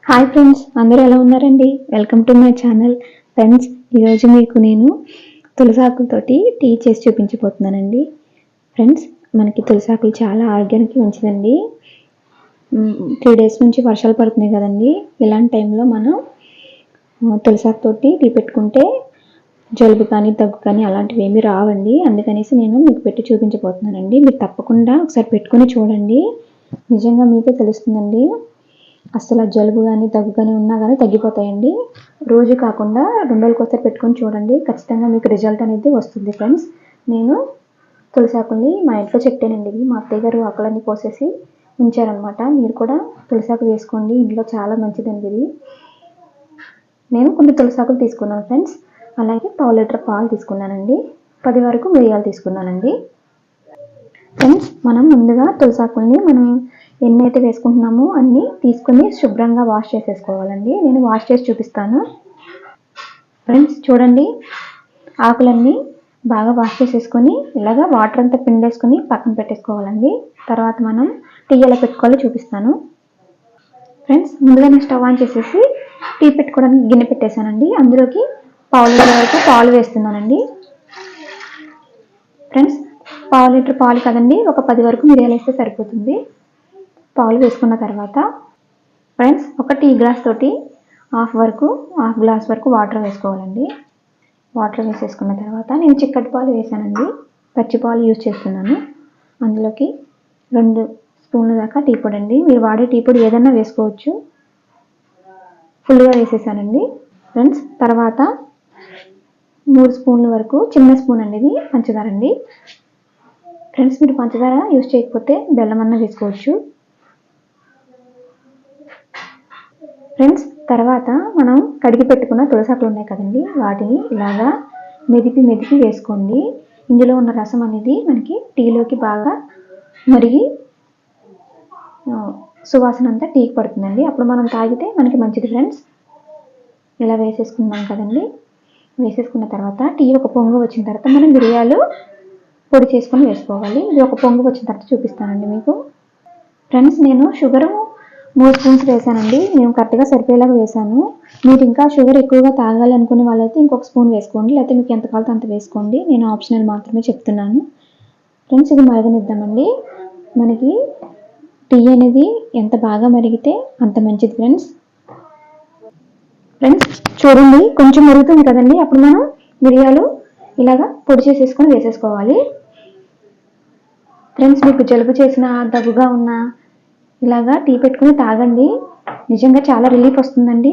Hi friends, అందరూ ఎలా ఉన్నారండి? Welcome to my channel. Friends, ఈరోజు మీకు నేను తులసాకులతోటి టీ చేసి చూపించబోతున్నానండి. ఫ్రెండ్స్, మనకి తులసాకులు చాలా ఆరోగ్యానికి మంచిదండి. 3 days నుంచి వర్షాలు పడుతున్నాయి కదండి. ఇలాంటి టైంలో మనం తులసాకుతోటి టీ పెట్టుకుంటే జలుబు కానీ దగ్గు కానీ అలాంటివి ఏమీ రావండి. అందుకనేసి నేను మీకు పెట్టి చూపించబోతున్నానండి. మీరు తప్పకుండా ఒకసారి పెట్టుకుని చూడండి, నిజంగా మీకే తెలుస్తుందండి. అసలు జలుబు కానీ దగ్గు కానీ ఉన్నా కానీ తగ్గిపోతాయండి. రోజు కాకుండా 2 రోజులకు ఒకసారి పెట్టుకొని చూడండి, ఖచ్చితంగా మీకు రిజల్ట్ అనేది వస్తుంది. ఫ్రెండ్స్, నేను తులసాకుల్ని మా ఇంట్లో చెట్టానండి. ఇది మా అత్తయ్య గారు ఆకులన్నీ కోసేసి ఉంచారనమాట. మీరు కూడా తులసాకు వేసుకోండి, ఇంట్లో చాలా మంచిదండి ఇది. నేను కొన్ని తులసాకులు తీసుకున్నాను ఫ్రెండ్స్. అలాగే 1/2 లీటర్ పాలు తీసుకున్నానండి. 10 వరకు మిరియాలు తీసుకున్నానండి. ఫ్రెండ్స్, మనం ముందుగా తులసాకుల్ని మనం ఎన్నైతే వేసుకుంటున్నామో అన్నీ తీసుకుని శుభ్రంగా వాష్ చేసేసుకోవాలండి. నేను వాష్ చేసి చూపిస్తాను. ఫ్రెండ్స్ చూడండి, ఆకులన్నీ బాగా వాష్ చేసేసుకొని ఇలాగా వాటర్ అంతా పిండేసుకొని పక్కన పెట్టేసుకోవాలండి. తర్వాత మనం టీ ఎలా పెట్టుకోవాలో చూపిస్తాను. ఫ్రెండ్స్, ముందుగా నేను స్టవ్ ఆన్ చేసేసి టీ పెట్టుకోవడానికి గిన్నె పెట్టేశానండి. అందులోకి 1/2 లీటర్ వరకు పాలు వేస్తున్నానండి. ఫ్రెండ్స్, 1/2 లీటర్ పాలు కదండి, ఒక 10 వరకు మిరియాలు వేస్తే సరిపోతుంది. పాలు వేసుకున్న తర్వాత ఫ్రెండ్స్, ఒక టీ గ్లాస్ తోటి హాఫ్ గ్లాస్ వరకు వాటర్ వేసుకోవాలండి. వాటర్ వేసేసుకున్న తర్వాత నేను చిక్కటి పాలు వేసానండి, పచ్చి పాలు యూజ్ చేస్తున్నాను. అందులోకి 2 స్పూన్ల దాకా టీ పొడి అండి. మీరు వాడే టీ పొడి ఏదైనా వేసుకోవచ్చు. ఫుల్గా వేసేసానండి. ఫ్రెండ్స్, తర్వాత 3 స్పూన్ల వరకు, చిన్న స్పూన్ అండి ఇది, పంచదార అండి. ఫ్రెండ్స్, మీరు పంచదార యూజ్ చేయకపోతే బెల్లం అన్న వేసుకోవచ్చు. ఫ్రెండ్స్, తర్వాత మనం కడిగి పెట్టుకున్న తులసాకులు ఉన్నాయి కదండి, వాటిని ఇలాగా మెదిపి వేసుకోండి. ఇందులో ఉన్న రసం అనేది మనకి టీలోకి బాగా మరిగి సువాసన అంతా టీకి పడుతుందండి. అప్పుడు మనం తాగితే మనకి మంచిది. ఫ్రెండ్స్, ఇలా వేసేసుకున్నాం కదండి. వేసేసుకున్న తర్వాత టీ ఒక పొంగు వచ్చిన తర్వాత మనం మిరియాలు పొడి చేసుకొని వేసుకోవాలి. ఇది ఒక పొంగు వచ్చిన తర్వాత చూపిస్తానండి మీకు. ఫ్రెండ్స్, నేను షుగరు 3 స్పూన్స్ వేసానండి. నేను కరెక్ట్గా సరిపోయేలాగా వేసాను. మీరు ఇంకా షుగర్ ఎక్కువగా తాగాలి అనుకునే వాళ్ళైతే ఇంకొక స్పూన్ వేసుకోండి, లేకపోతే మీకు ఎంత కావాలో అంత వేసుకోండి. నేను ఆప్షనల్ మాత్రమే చెప్తున్నాను. ఫ్రెండ్స్, ఇది మరగనిద్దామండి. మనకి టీ అనేది ఎంత బాగా మరిగితే అంత మంచిది. ఫ్రెండ్స్ చూడండి, కొంచెం మరుగుతుంది కదండి, అప్పుడు మనం మిరియాలు ఇలాగా పొడి చేసేసుకొని వేసేసుకోవాలి. ఫ్రెండ్స్, మీకు జలుబు చేసిన, దగ్గుగా ఉన్నా ఇలాగా టీ పెట్టుకుని తాగండి, నిజంగా చాలా రిలీఫ్ వస్తుందండి.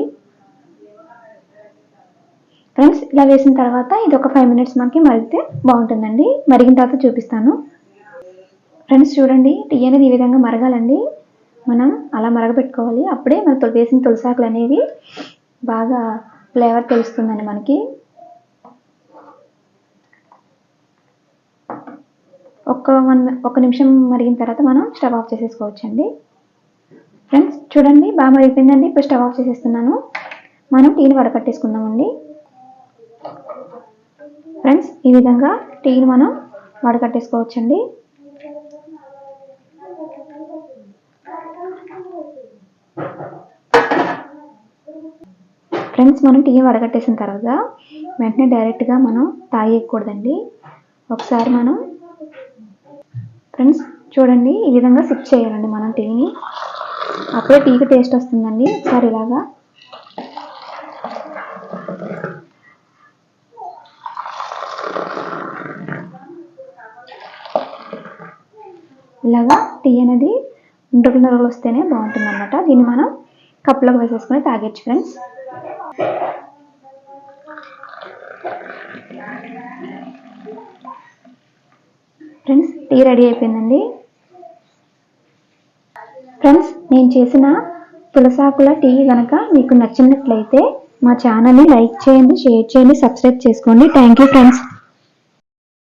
ఫ్రెండ్స్, ఇలా వేసిన తర్వాత ఇది ఒక 5 minutes మనకి మరిగితే బాగుంటుందండి. మరిగిన తర్వాత చూపిస్తాను. ఫ్రెండ్స్ చూడండి, టీ అనేది ఈ విధంగా మరగాలండి. మనం అలా మరగపెట్టుకోవాలి. అప్పుడే మనం వేసిన తులసాకులు అనేవి బాగా ఫ్లేవర్ తెలుస్తుందండి మనకి. ఒక నిమిషం మరిగిన తర్వాత మనం స్టవ్ ఆఫ్ చేసేసుకోవచ్చండి. ఫ్రెండ్స్ చూడండి, బాగా మరిగిపోయిందండి. ఇప్పుడు స్టవ్ ఆఫ్ చేసేస్తున్నాను. మనం టీని వడకట్టేసుకుందామండి. ఫ్రెండ్స్, ఈ విధంగా టీని మనం వడకట్టేసుకోవచ్చండి. ఫ్రెండ్స్, మనం టీని వడకట్టేసిన తర్వాత వెంటనే డైరెక్ట్గా మనం తాగేయకూడదండి. ఒకసారి మనం ఫ్రెండ్స్ చూడండి, ఈ విధంగా సిప్ చేయాలండి మనం టీని, అప్పుడే టీకి టేస్ట్ వస్తుందండి. ఒకసారి ఇలాగా టీ అనేది నొరగలు వస్తేనే బాగుంటుంది అన్నమాట. దీన్ని మనం కప్లోకి వేసేసుకొని తాగొచ్చు. ఫ్రెండ్స్, టీ రెడీ అయిపోయిందండి. ఫ్రెండ్స్, నేను చేసిన తులసాకుల టీ కనుక మీకు నచ్చినట్లయితే మా ఛానల్ని లైక్ చేయండి, షేర్ చేయండి, సబ్స్క్రైబ్ చేసుకోండి. Thank you friends.